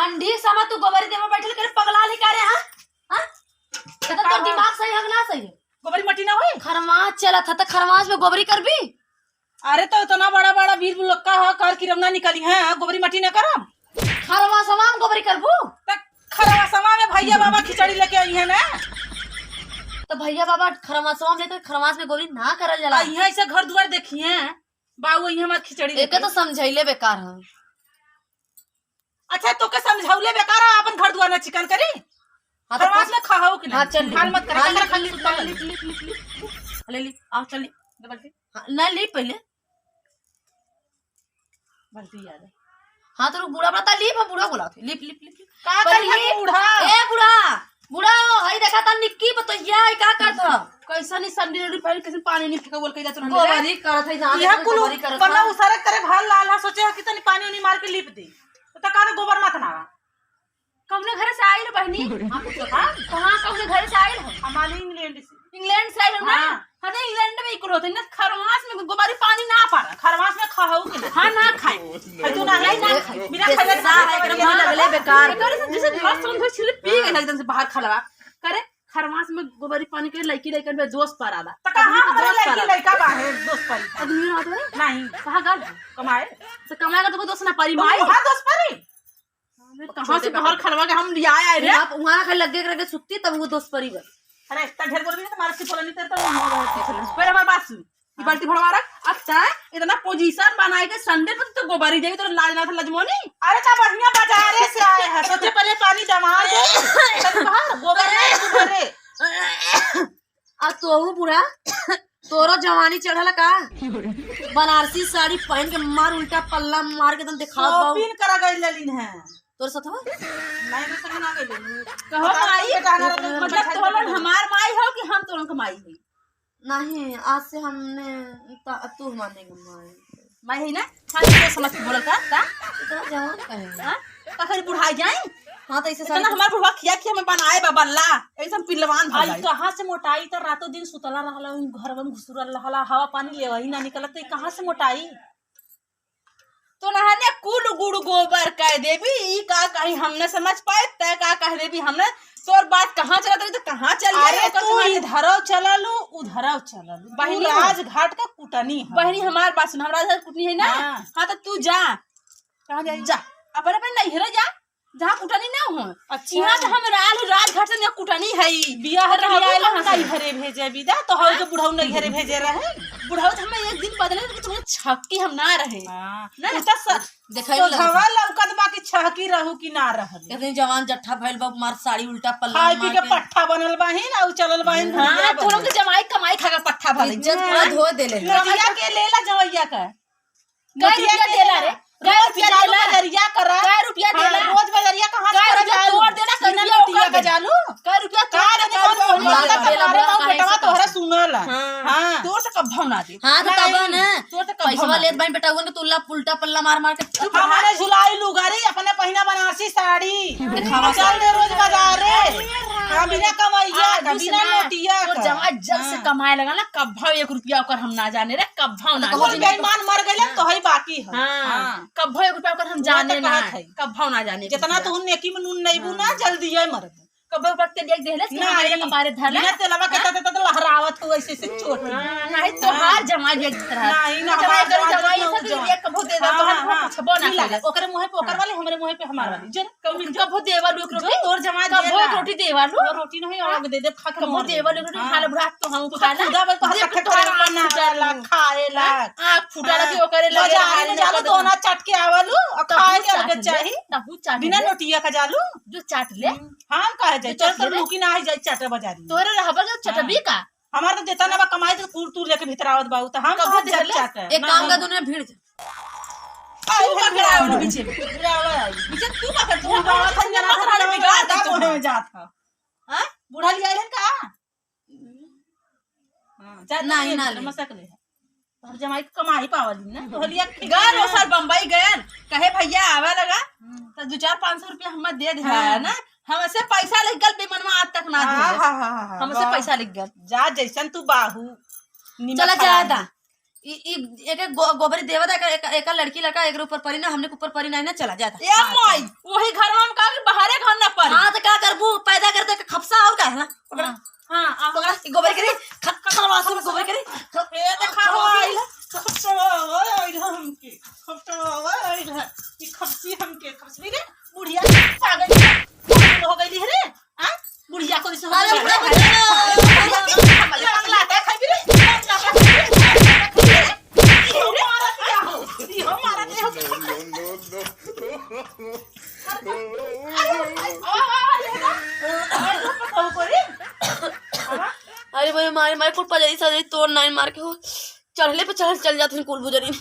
ठंडी समय तू गोबरी देव में बैठल कर पगला ली करे हां हां तो दिमाग सही है ना सही है गोबरी मटी ना होई खरमास चला था तो खरमास में गोबरी करबी। अरे तो इतना बड़ा बड़ा वीर बुलक्का है कर की रमना निकली है गोबरी मटी ना करम खरमास में गोबरी करबू त खरवा समा में भैया बाबा खिचड़ी लेके आई है ना तो भैया बाबा खरमास में तो खरमास में गोबरी ना करल जाला। यहाँ से घर द्वार देखिए बाबू यहाँ हमार खिचड़ी एके तो समझैले बेकार है। अच्छा तो के समझाउले बेकार है अपन घर द्वार ना चिकन करी खरवास में खाओ कि ना हां चल हाल मत कर लिख खाली ले ली आ चल ली ना ली पहले बल्टी याद है हां तो बूढ़ा बता लीप बूढ़ा बोला थे लिप लिप लिप का करी बूढ़ा ए बूढ़ा बूढ़ा हई देखा ता निक्की बतैया है का करत ह कैसा नहीं संडी रोटी पहले किसी पानी नहीं फेंका बोल के जात गोबरी करत है जहां यहां कुल पन्ना उसारक करे भाल लाल हा सोचे कि तनी पानी उनी मार के लिप दे तो का गोबर मत ना कौने घर से आइल बहनी हां पूछो हां कहां कौने घर से आइल हो हमारे इंग्लैंड से आइल ना हां इंग्लैंड में इकुल होते ना खरमास में गोबरी पानी ना पारा खरमास में खाओ कि ना हां ना खाए तू ना खाए बिना खाए सा है एकदम लगले बेकार करे जैसे मस्त समझ छिल पी गए एकदम से बाहर खलवा करे खरमास में गोबरी पानी के लड़की लड़कन में जोश पर आला त कहां हमरा लड़की लड़का बा है दोस्त पर आदमी ना तो नहीं कहां गल कमाए तो कमाएगा तो दोस्त ना परी माई हां दोस्त परी कहां से बाहर खलवा के हम लिया आए रे आप वहां खा लगे करके सुत्ती तब वो दोस्त परी बस अरे इतना ढेर बोल भी तो मार से बोलनी तेरे तो फिर हमारे पास ये बाल्टी भरवा रख अच्छा इतना पोजीशन बनाए के संडे पे तो गोबारी देगी तो लाज ना था लजमोनी अरे का बढ़िया बाजारे से आए हैं सोचे पहले पानी जमा दे बाहर गोबरे आ तो बुढ़ा तोरो जवानी चढ़ला का बनारसी साड़ी पहन के मार उल्टा पल्ला मार के तुम दिखाओ शॉपिंग करा गई ललिन है तोर साथ हो नहीं तो सही ना गई कहो माई मतलब तोलन हमार माई हो कि हम तोलन के माई है नहीं आज से हमने तू मानेगा माई है ना खाली तो समझ के बोलल का इतना जवान का है हां का खरी बुढ़ाई जाए हां तो ऐसे ना हमार बुढ़वा खिया खिया में बनाए बबल्ला एकदम पिलवान भाई आई कहां से मोटाई तो रातों दिन सुतला रहला घर में घुसुरल रहला हवा पानी लेवही ना निकलत तो कहां से मोटाई तो नहाने कुल गुड़ गोबर कह देवी ई का कहीं हमने समझ पाए तय का कह देवी हमने तोर बात कहां चलत रही तो कहां चल अरे तू इधर चललू उधर चललू बहनी राज घाट का कुटनी है बहनी हमार बात सुन हमरा घर कुटनी है ना हां तो तू जा कहां जाई जा अपन अपन नहीं हेरे जा जहां कुटनी ना हो अच्छा यहां तो हम राज घाट से कुटनी है बियाह रहिया नहीं घरे भेजे विदा तो हो के बुढ़ऊ नहीं घरे भेजे रहे बुढ़ऊ हमें एक दिन बदले तो तुम्हें छक्की हम ना रहे ना तो देखै तो घवा लौकत बाकी छहकी रहू कि ना रहल इतनी जवान जट्ठा भइल बा मार साड़ी उल्टा पल्ला खाई पी के पट्ठा बनल बाहिन और चलल बाहिन हां तो लोग जमाई कमाई खा के पट्ठा भइल इज्जत पूरा धो देले नटिया के लेला जवैया का नटिया के देला रे कै रुपया देला बजरिया करा कै रुपया देला रोज बजरिया कहां से करा जा तोड़ देना कहीं नटिया के जालू कै रुपया बेटवा तोहरा सुनल हां तोर से कब भावना दे हां तो तब ना तोर से कब पैसा लेत बाइन बेटा के तुल्ला उल्टा पल्ला मार मार के हमारे झुलाई लुगारी अपने पहिना बनारसी साड़ी चल दे रोज बाजार रे हां बिना कमाइया बिना नटिया तो जमा जब से कमाए लगा ना कब भाव 1 रुपया ओकर हम ना जाने रे कब भाव ना कोई बेईमान मर गइले तो ही बाकी है हां कब भाव 1 रुपया ओकर हम जाने ना कब भाव ना जाने जितना तू नेकी में नून नहीं बू ना जल्दी है मर कब वक्त देख देले ना मेरे कपारे धरला ना तेलवा कहता तो लहरावत हो ऐसे से छोट नहीं तो हार जमाई एक तरह नहीं ना जमाई सब एक कबो दे दो तो हम कुछबो ना करे ओकरे मुंह पे ओकर वाले हमरे मुंह पे हमार वाली जन कबो देवा लोग रोटी तोर जमा दे कबो रोटी देवा लो रोटी नहीं अलग दे दे खा कबो देवा लोग रोटी खा ले बुढ़ा तो हम खाना खुदा बल को तोरा ना डाला खाएला आंख फुटा लगे ओकरे लगे बाजार में जालू तो ना चट के आवलू और खाए के अलग चाही तबू चाट बिना नोटिया का जालू जो चाट ले हम कहे जाए चल तो लुकी ना आई जाए चाटे बाजारी तोरे रहबा जो चटबी का हमार तो देता ना बा कमाई तो कुल तू लेके भीतर आवत बाऊ तो हम कबो कहां दे चाट एक काम का दुनिया भीड़ तू पकड़ा आवल पीछे पीछे तू पकड़ तू आवत है ना तो बिगाड़ दा मोहे में जात हां बूढ़ा लिया है का हां जा नहीं ना मसक ले और जमाई कमाई पावली ना तो लिया गार वो सर बम्बई गए कहे भैया आवा लगा तो 2-4-500 रुपया हम दे दे ना हमसे पैसा लिख गल बेमनवा आज तक ना दे हमसे पैसा लिख गल जा जैसन तू बाहू चला जादा एक गोबरी देवत एक लड़की लड़का एक ऊपर परी ना हमने ऊपर परी नहीं ना चला जाता ए माई वही घर में हम कहा कि बाहरे घर ना पर हाँ तो क्या करबू पैदा करते खपसा और क्या है ना पकड़ा हां पकड़ा गोबर करी खखड़वा से गोबर करी ए देखा हो आइल खपसवा हमके खपसवा ई खपसी हमके खपसी रे बुढ़िया पागल हो गईली रे हां बुढ़िया को इसे अरे लाता खाई रे अरे भाई मारे मारे कुल पजरी सजरी तोड़ नाइन मार के हो चढ़ले पे चढ़ चल जाते कुल बुजरी